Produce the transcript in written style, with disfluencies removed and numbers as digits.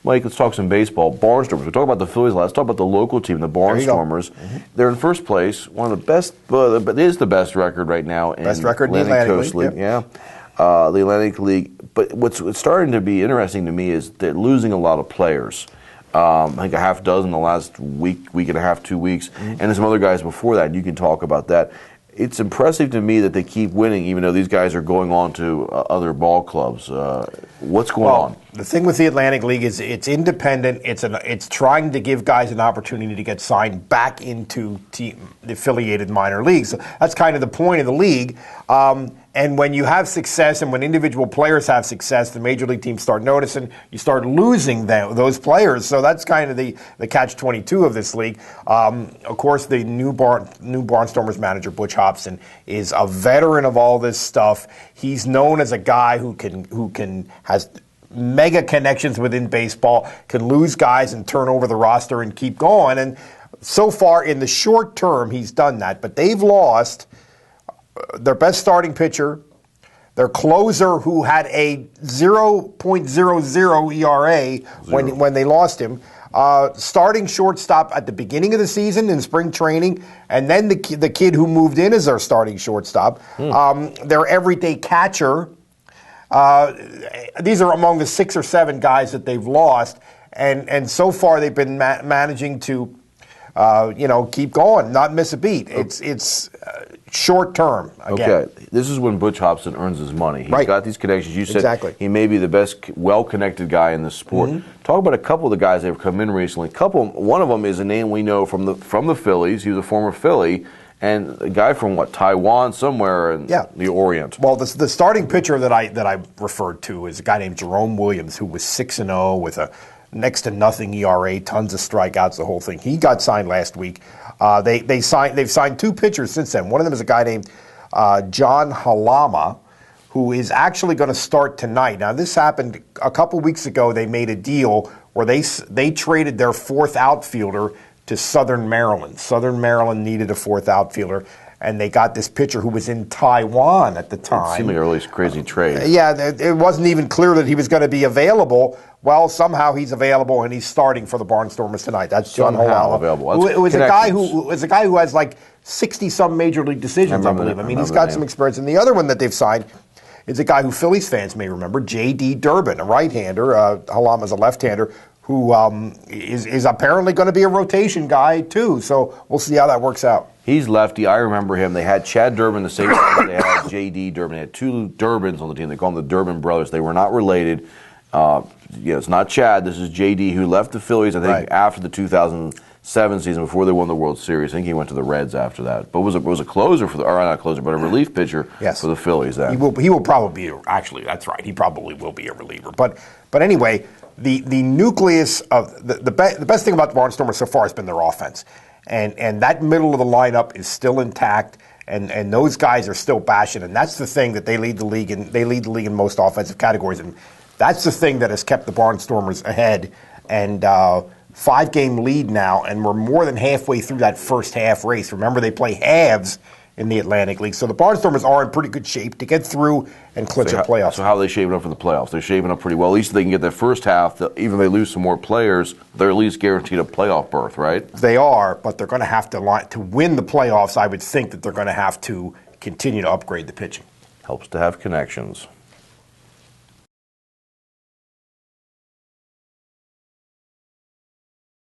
Mike, let's talk some baseball. Barnstormers. We talked about the Phillies. Let's talk about the local team, the Barnstormers. They're in first place, one of the best, but it is the best record right now in best record in the Atlantic Coast League. Yep. Yeah, the Atlantic League. But what's starting to be interesting to me is they're losing a lot of players. I think a half dozen in the last week and a half, 2 weeks, and there's some other guys before that. And you can talk about that. It's impressive to me that they keep winning, even though these guys are going on to other ball clubs. What's going on? The thing with the Atlantic League is it's independent. It's trying to give guys an opportunity to get signed back into the affiliated minor leagues. So that's kind of the point of the league. And when you have success and when individual players have success, the major league teams start noticing, you start losing those players. So that's kind of the catch-22 of this league. Of course, the new Barnstormers manager, Butch Hobson, is a veteran of all this stuff. He's known as a guy who has mega connections within baseball, can lose guys and turn over the roster and keep going. And so far, in the short term, he's done that. But they've lost their best starting pitcher, their closer, who had a 0.00 ERA when they lost him, starting shortstop at the beginning of the season in spring training, and then the kid who moved in as their starting shortstop, their everyday catcher. These are among the 6 or 7 guys that they've lost, and so far they've been managing to keep going, not miss a beat. It's short term. Again. Okay, this is when Butch Hobson earns his money. He's got these connections. You said he may be the best, well-connected guy in the sport. Talk about a couple of the guys that have come in recently. One of them is a name we know from the Phillies. He was a former Philly. And a guy from Taiwan, somewhere in the Orient. Well, the starting pitcher that I referred to is a guy named Jerome Williams, who was 6-0 with a next to nothing ERA, tons of strikeouts, the whole thing. He got signed last week. They've signed 2 pitchers since then. One of them is a guy named John Halama, who is actually going to start tonight. Now, this happened a couple weeks ago. They made a deal where they traded their 4th outfielder to Southern Maryland. Southern Maryland needed a 4th outfielder, and they got this pitcher who was in Taiwan at the time. It seemed like a really crazy trade. Yeah, it wasn't even clear that he was going to be available. Well, somehow he's available, and he's starting for the Barnstormers tonight. That's John Halama. Available. It was a guy who has like 60-some major league decisions, I believe. I mean, he's got some experience. And the other one that they've signed is a guy who Phillies fans may remember, J.D. Durbin, a right-hander. Halama's a left-hander, who is apparently going to be a rotation guy, too. So we'll see how that works out. He's lefty. I remember him. They had Chad Durbin the same time they had J.D. Durbin. They had 2 Durbins on the team. They call them the Durbin brothers. They were not related. It's not Chad. This is J.D. who left the Phillies, I think, after the 2007 season, before they won the World Series. I think he went to the Reds after that. But was a closer for or not closer, but a relief pitcher for the Phillies. Then he will probably be. Actually, that's right. He probably will be a reliever. But anyway. The nucleus of the best thing about the Barnstormers so far has been their offense, and that middle of the lineup is still intact, and those guys are still bashing, and that's the thing that they lead the league in most offensive categories, and that's the thing that has kept the Barnstormers ahead, and 5-game lead now, and we're more than halfway through that first half race. Remember, they play halves in the Atlantic League. So the Barnstormers are in pretty good shape to get through and clinch a playoff. So how are they shaping up for the playoffs? They're shaping up pretty well. At least they can get that first half. Even if they lose some more players, they're at least guaranteed a playoff berth, right? They are, but they're going to have to win the playoffs. I would think that they're going to have to continue to upgrade the pitching. Helps to have connections.